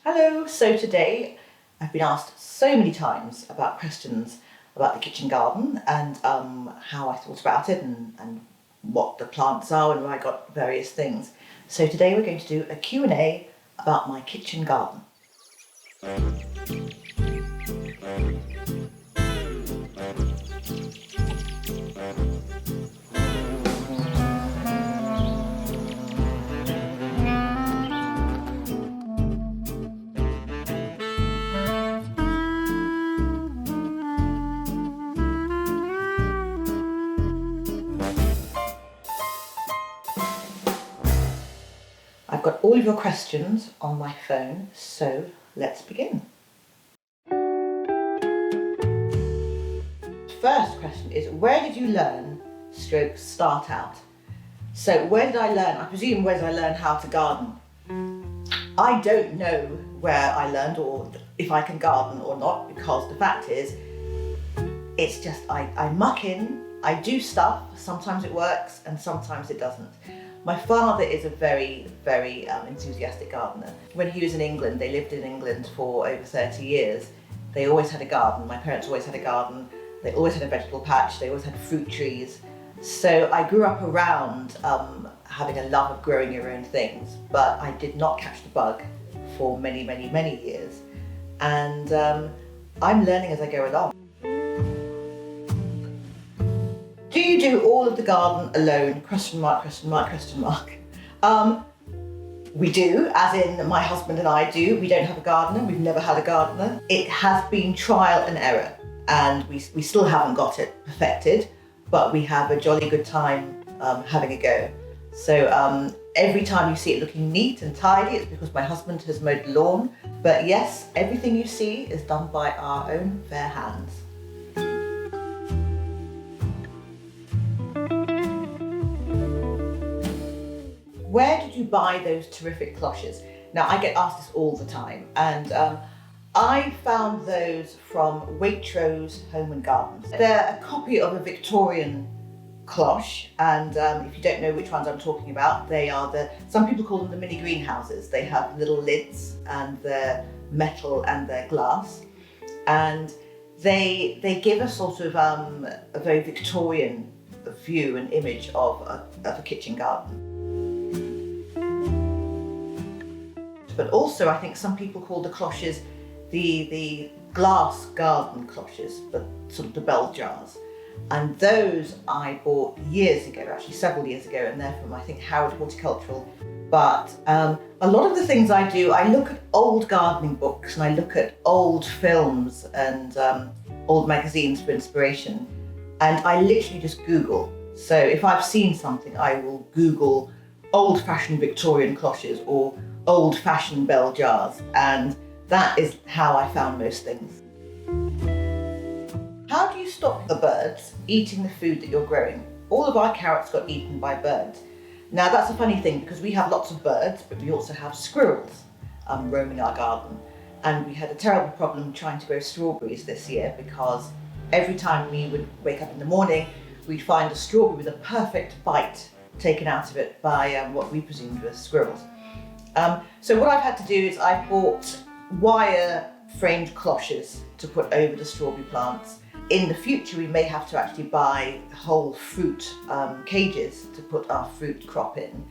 Hello, so today I've been asked so many times about questions about the kitchen garden and how I thought about it and what the plants are and where I got various things. So today we're going to do a Q&A about my kitchen garden. I've got all of your questions on my phone, so let's begin. First question is, where did you learn / start out? So where did I learn? I presume where did I learn how to garden? I don't know where I learned or if I can garden or not, because the fact is, it's just I muck in, I do stuff, sometimes it works and sometimes it doesn't. My father is a very, very enthusiastic gardener. When he was in England, they lived in England for over 30 years. They always had a garden. My parents always had a garden. They always had a vegetable patch. They always had fruit trees. So I grew up around having a love of growing your own things, but I did not catch the bug for many, many, many years. And I'm learning as I go along. Do you do all of the garden alone? ? We do, as in my husband and I do. We don't have a gardener, we've never had a gardener. It has been trial and error, and we still haven't got it perfected, but we have a jolly good time having a go. So every time you see it looking neat and tidy, it's because my husband has mowed the lawn. But yes, everything you see is done by our own fair hands. Where did you buy those terrific cloches? Now, I get asked this all the time, and I found those from Waitrose Home and Gardens. They're a copy of a Victorian cloche, and if you don't know which ones I'm talking about, they are some people call them the mini greenhouses. They have little lids, and they're metal and they're glass, and they give a sort of a very Victorian view and image of a kitchen garden. But also, I think some people call the cloches the glass garden cloches, but sort of the bell jars. And those I bought years ago, actually several years ago, and they're from, I think, Howard Horticultural. But a lot of the things I do, I look at old gardening books and I look at old films and old magazines for inspiration. And I literally just Google. So if I've seen something, I will Google old-fashioned Victorian cloches or old-fashioned bell jars, and that is how I found most things. How do you stop the birds eating the food that you're growing? All of our carrots got eaten by birds. Now that's a funny thing, because we have lots of birds, but we also have squirrels roaming our garden. And we had a terrible problem trying to grow strawberries this year, because every time we would wake up in the morning, we'd find a strawberry with a perfect bite taken out of it by what we presumed were squirrels. So what I've had to do is I bought wire framed cloches to put over the strawberry plants. In the future, we may have to actually buy whole fruit cages to put our fruit crop in.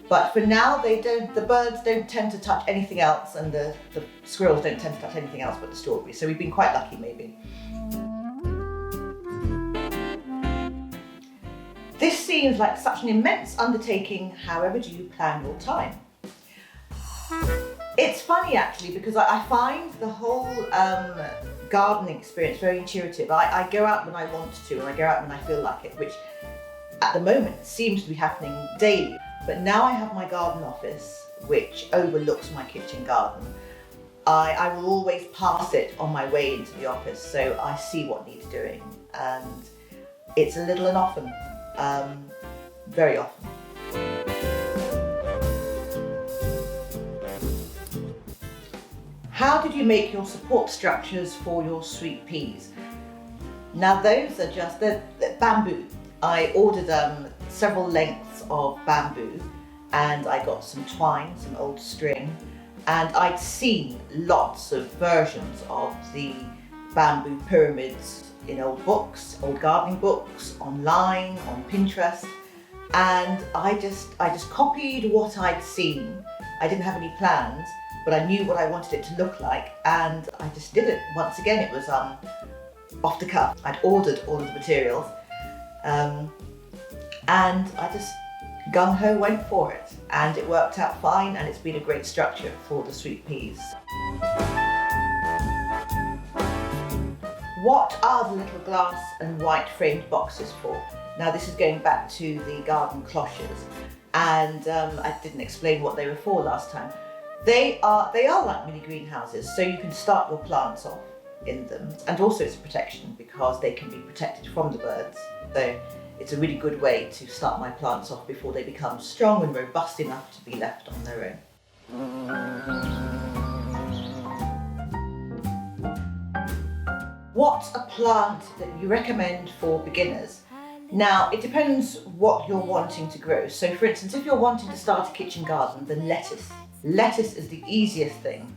But for now, the birds don't tend to touch anything else, and the squirrels don't tend to touch anything else but the strawberries. So we've been quite lucky, maybe. This seems like such an immense undertaking. However, do you plan your time? It's funny actually, because I find the whole gardening experience very intuitive. I go out when I want to, and I go out when I feel like it, which at the moment seems to be happening daily. But now I have my garden office, which overlooks my kitchen garden. I will always pass it on my way into the office, so I see what needs doing, and it's a little and often, very often. How did you make your support structures for your sweet peas? Now those are just the bamboo. I ordered several lengths of bamboo, and I got some twine, some old string, And I'd seen lots of versions of the bamboo pyramids in old books, old gardening books, online, on Pinterest. And I just copied what I'd seen. I didn't have any plans, but I knew what I wanted it to look like, and I just did it. Once again, it was off the cuff. I'd ordered all of the materials, and I just gung-ho went for it, and it worked out fine, and it's been a great structure for the sweet peas. What are the little glass and white framed boxes for? Now this is going back to the garden cloches, and I didn't explain what they were for last time. They are like mini greenhouses, so you can start your plants off in them, and also it's a protection because they can be protected from the birds. So it's a really good way to start my plants off before they become strong and robust enough to be left on their own. What's a plant that you recommend for beginners? Now, it depends what you're wanting to grow. So for instance, if you're wanting to start a kitchen garden, then lettuce. Lettuce is the easiest thing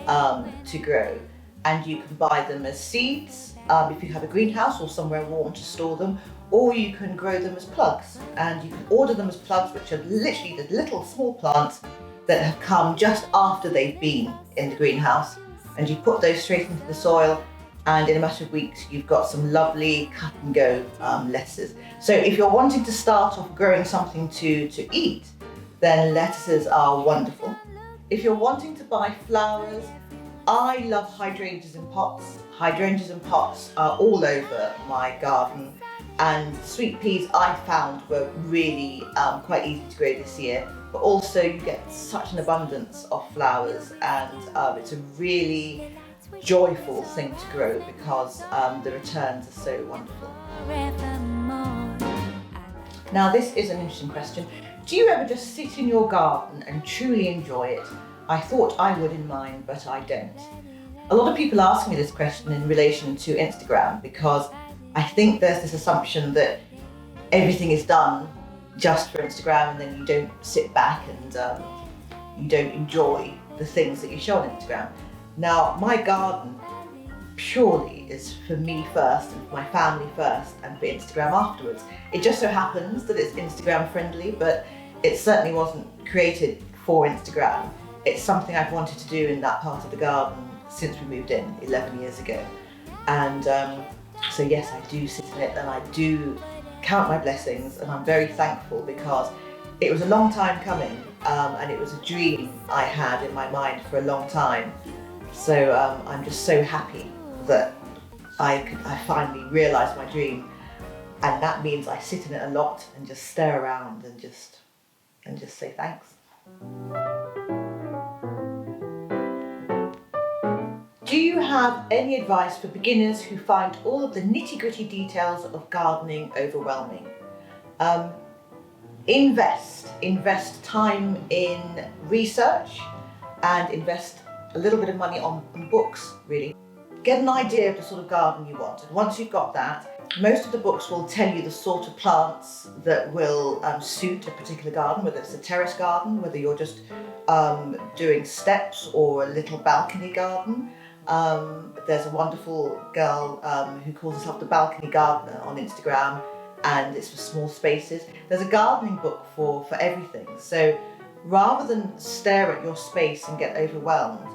to grow. And you can buy them as seeds if you have a greenhouse or somewhere warm to store them, or you can grow them as plugs. And you can order them as plugs, which are literally the little small plants that have come just after they've been in the greenhouse. And you put those straight into the soil, and in a matter of weeks, you've got some lovely cut and go lettuces. So if you're wanting to start off growing something to eat, then lettuces are wonderful. If you're wanting to buy flowers, I love hydrangeas in pots. Hydrangeas in pots are all over my garden, and sweet peas I found were really quite easy to grow this year, but also you get such an abundance of flowers, and it's a really joyful thing to grow because the returns are so wonderful. Now this is an interesting question. Do you ever just sit in your garden and truly enjoy it? I thought I would in mine, but I don't. A lot of people ask me this question in relation to Instagram because I think there's this assumption that everything is done just for Instagram, and then you don't sit back and you don't enjoy the things that you show on Instagram. Now, my garden purely is for me first and for my family first and for Instagram afterwards. It just so happens that it's Instagram friendly, but it certainly wasn't created for Instagram. It's something I've wanted to do in that part of the garden since we moved in 11 years ago. And so yes, I do sit in it and I do count my blessings, and I'm very thankful because it was a long time coming, and it was a dream I had in my mind for a long time. So I'm just so happy that I finally realised my dream, and that means I sit in it a lot and just stare around and just say thanks. Do you have any advice for beginners who find all of the nitty-gritty details of gardening overwhelming? Invest time in research and invest a little bit of money on books, really. Get an idea of the sort of garden you want. And once you've got that, most of the books will tell you the sort of plants that will suit a particular garden, whether it's a terrace garden, whether you're just doing steps or a little balcony garden. There's a wonderful girl who calls herself the Balcony Gardener on Instagram, and it's for small spaces. There's a gardening book for everything. So rather than stare at your space and get overwhelmed,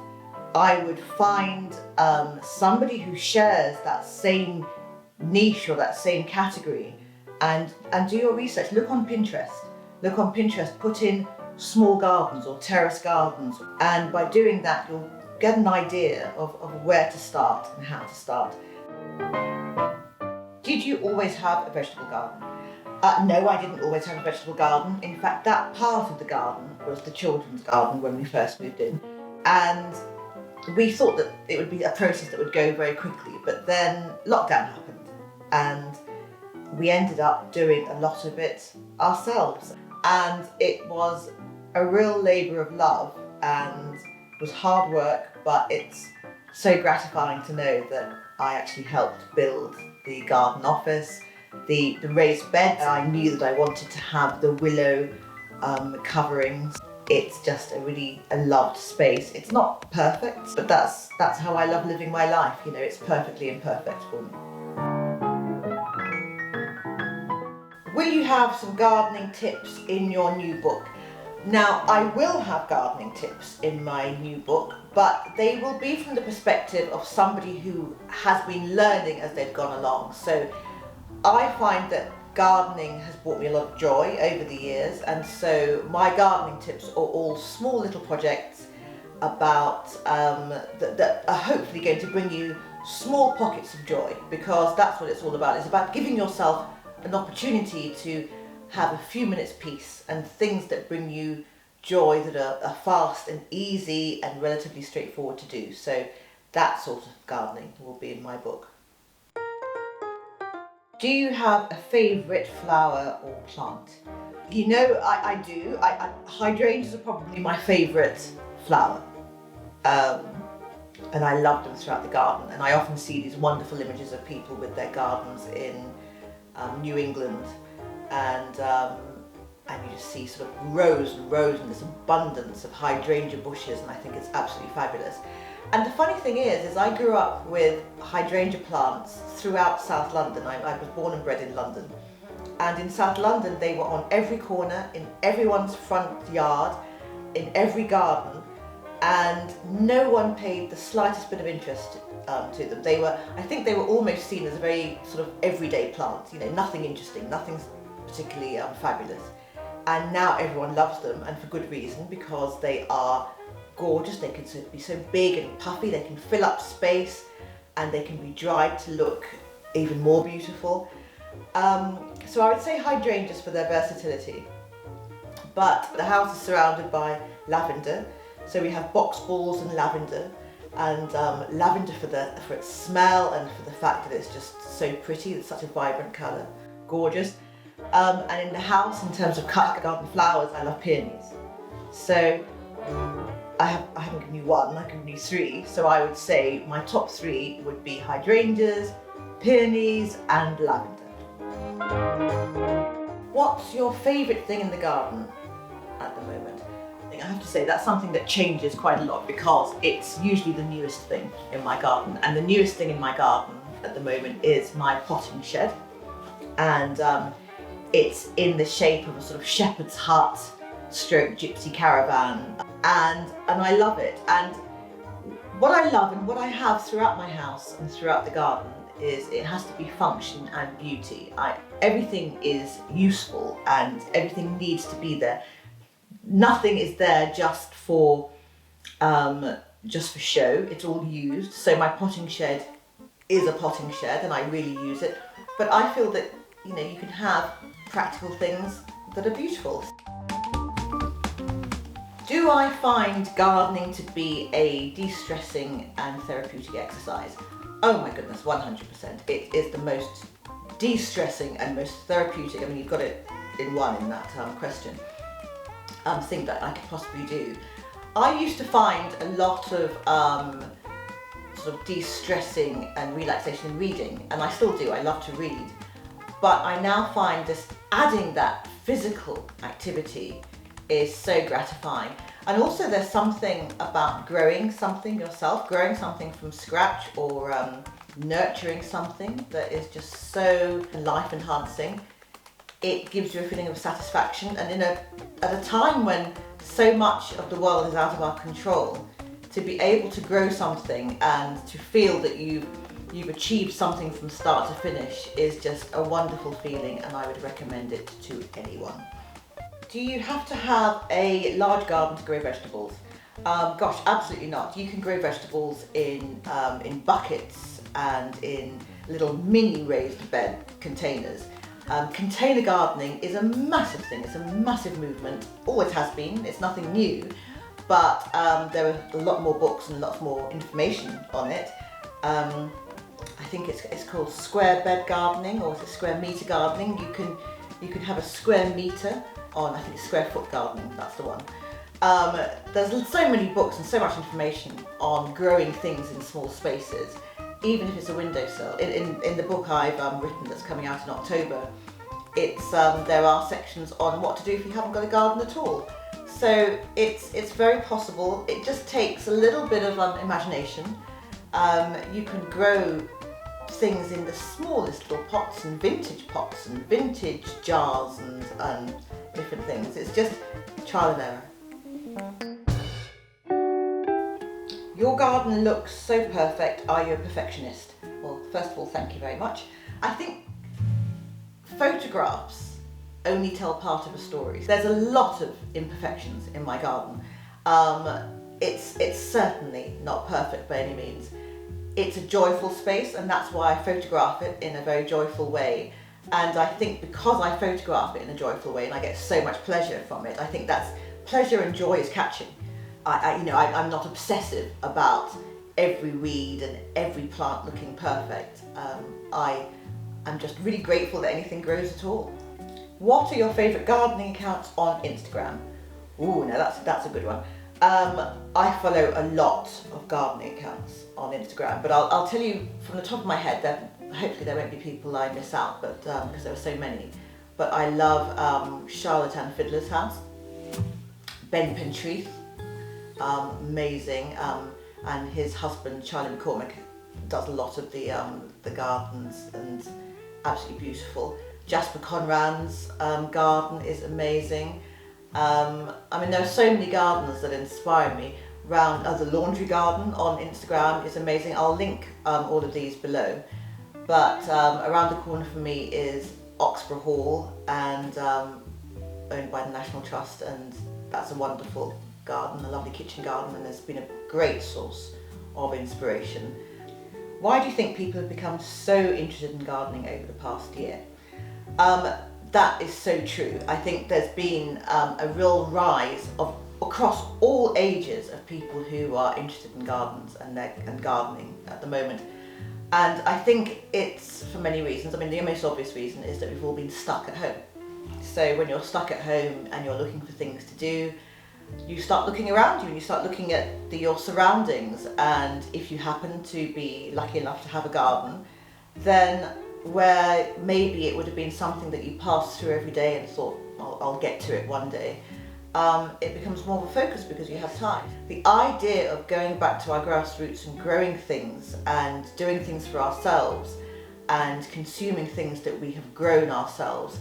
I would find somebody who shares that same niche or that same category and do your research. Look on Pinterest, put in small gardens or terrace gardens, and by doing that you'll get an idea of where to start and how to start. Did you always have a vegetable garden? No, I didn't always have a vegetable garden. In fact, that part of the garden was the children's garden when we first moved in, and we thought that it would be a process that would go very quickly, but then lockdown happened and we ended up doing a lot of it ourselves, and it was a real labour of love and it was hard work, but it's so gratifying to know that I actually helped build the garden office, the raised beds. I knew that I wanted to have the willow coverings. it's just a loved space. It's not perfect, but that's how I love living my life. You know, it's perfectly imperfect for me. Will you have some gardening tips in your new book? Now, I will have gardening tips in my new book, but they will be from the perspective of somebody who has been learning as they've gone along. So I find that gardening has brought me a lot of joy over the years, and so my gardening tips are all small little projects about that are hopefully going to bring you small pockets of joy, because that's what it's all about. It's about giving yourself an opportunity to have a few minutes peace and things that bring you joy that are fast and easy and relatively straightforward to do. So that sort of gardening will be in my book. Do you have a favourite flower or plant? You know, I do. Hydrangeas are probably my favourite flower. And I love them throughout the garden. And I often see these wonderful images of people with their gardens in New England. And you just see sort of rows and rows and this abundance of hydrangea bushes, and I think it's absolutely fabulous. And the funny thing is I grew up with hydrangea plants throughout South London. I was born and bred in London. And in South London, they were on every corner, in everyone's front yard, in every garden, and no one paid the slightest bit of interest to them. I think they were almost seen as a very sort of everyday plant, you know, nothing interesting, nothing particularly fabulous. And now everyone loves them, and for good reason, because they are gorgeous. They can be so big and puffy, they can fill up space, and they can be dried to look even more beautiful. So I would say hydrangeas for their versatility. But the house is surrounded by lavender, so we have box balls and lavender, and lavender for its smell and for the fact that it's just so pretty. It's such a vibrant colour, gorgeous. And in the house, in terms of garden flowers, I love peonies. So I haven't given you one, I've given you three. So I would say my top three would be hydrangeas, peonies and lavender. What's your favourite thing in the garden at the moment? I have to say that's something that changes quite a lot, because it's usually the newest thing in my garden. And the newest thing in my garden at the moment is my potting shed. And it's in the shape of a sort of shepherd's hut stroke gypsy caravan, and I love it. And what I love and what I have throughout my house and throughout the garden is it has to be function and beauty. Everything is useful and everything needs to be there. Nothing is there just for show. It's all used. So my potting shed is a potting shed and I really use it. But I feel that, you know, you can have practical things that are beautiful. Do I find gardening to be a de-stressing and therapeutic exercise? Oh my goodness, 100%. It is the most de-stressing and most therapeutic, I mean, you've got it in one in that question, thing that I could possibly do. I used to find a lot of sort of de-stressing and relaxation in reading, and I still do, I love to read. But I now find just adding that physical activity is so gratifying. And also there's something about growing something yourself, growing something from scratch, or nurturing something that is just so life enhancing. It gives you a feeling of satisfaction, and at a time when so much of the world is out of our control, to be able to grow something and to feel that you've achieved something from start to finish is just a wonderful feeling, and I would recommend it to anyone. Do you have to have a large garden to grow vegetables? Gosh, absolutely not. You can grow vegetables in buckets and in little mini raised bed containers. Container gardening is a massive thing. It's a massive movement. Always has been. It's nothing new, but there are a lot more books and lots more information on it. I think it's called square bed gardening, or is it square meter gardening? You can have a square meter on, I think it's square foot gardening, that's the one. There's so many books and so much information on growing things in small spaces, even if it's a windowsill. In the book I've written that's coming out in October, there are sections on what to do if you haven't got a garden at all. So it's very possible. It just takes a little bit of imagination. You can grow things in the smallest little pots and vintage jars and different things. It's just trial and error. Your garden looks so perfect. Are you a perfectionist? Well, first of all, thank you very much. I think photographs only tell part of a story. There's a lot of imperfections in my garden. It's certainly not perfect by any means. It's a joyful space, and that's why I photograph it in a very joyful way. And I think because I photograph it in a joyful way and I get so much pleasure from it, I think that's pleasure and joy is catching. I'm not obsessive about every weed and every plant looking perfect. I'm just really grateful that anything grows at all. What are your favourite gardening accounts on Instagram? Ooh, now that's a good one. I follow a lot of gardening accounts on Instagram, but I'll tell you from the top of my head that hopefully there won't be people I miss out, but because there are so many. But I love Charlotte Ann Fiddler's house, Ben Pentreath, amazing, and his husband Charlie McCormick does a lot of the gardens and absolutely beautiful. Jasper Conran's garden is amazing. There are so many gardeners that inspire me. The laundry garden on Instagram is amazing. I'll link all of these below. But around the corner from me is Oxborough Hall, and owned by the National Trust, and that's a wonderful garden, a lovely kitchen garden, and has been a great source of inspiration. Why do you think people have become so interested in gardening over the past year? That is so true. I think there's been a real rise across all ages of people who are interested in gardens and gardening at the moment. And I think it's for many reasons. The most obvious reason is that we've all been stuck at home. So when you're stuck at home and you're looking for things to do, you start looking around you and you start looking at your surroundings. And if you happen to be lucky enough to have a garden, then where maybe it would have been something that you passed through every day and thought, I'll get to it one day, it becomes more of a focus because you have time. The idea of going back to our grassroots and growing things and doing things for ourselves and consuming things that we have grown ourselves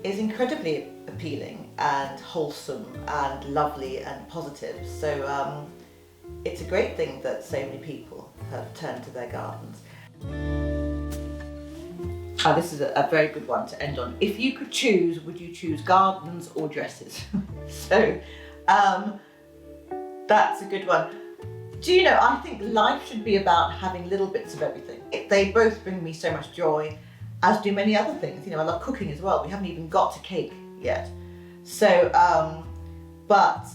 is incredibly appealing and wholesome and lovely and positive. So it's a great thing that so many people have turned to their gardens. This is a very good one to end on. If you could choose, would you choose gardens or dresses? So that's a good one. Do you know, I think life should be about having little bits of everything. They both bring me so much joy, as do many other things. I love cooking as well. We haven't even got to cake yet. So, but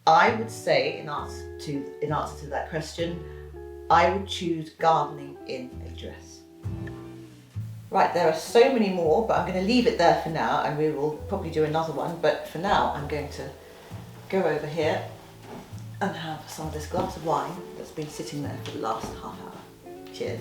I would say, in answer to that question, I would choose gardening in a dress. Right, there are so many more, but I'm going to leave it there for now, and we will probably do another one. But for now, I'm going to go over here and have some of this glass of wine that's been sitting there for the last half hour. Cheers.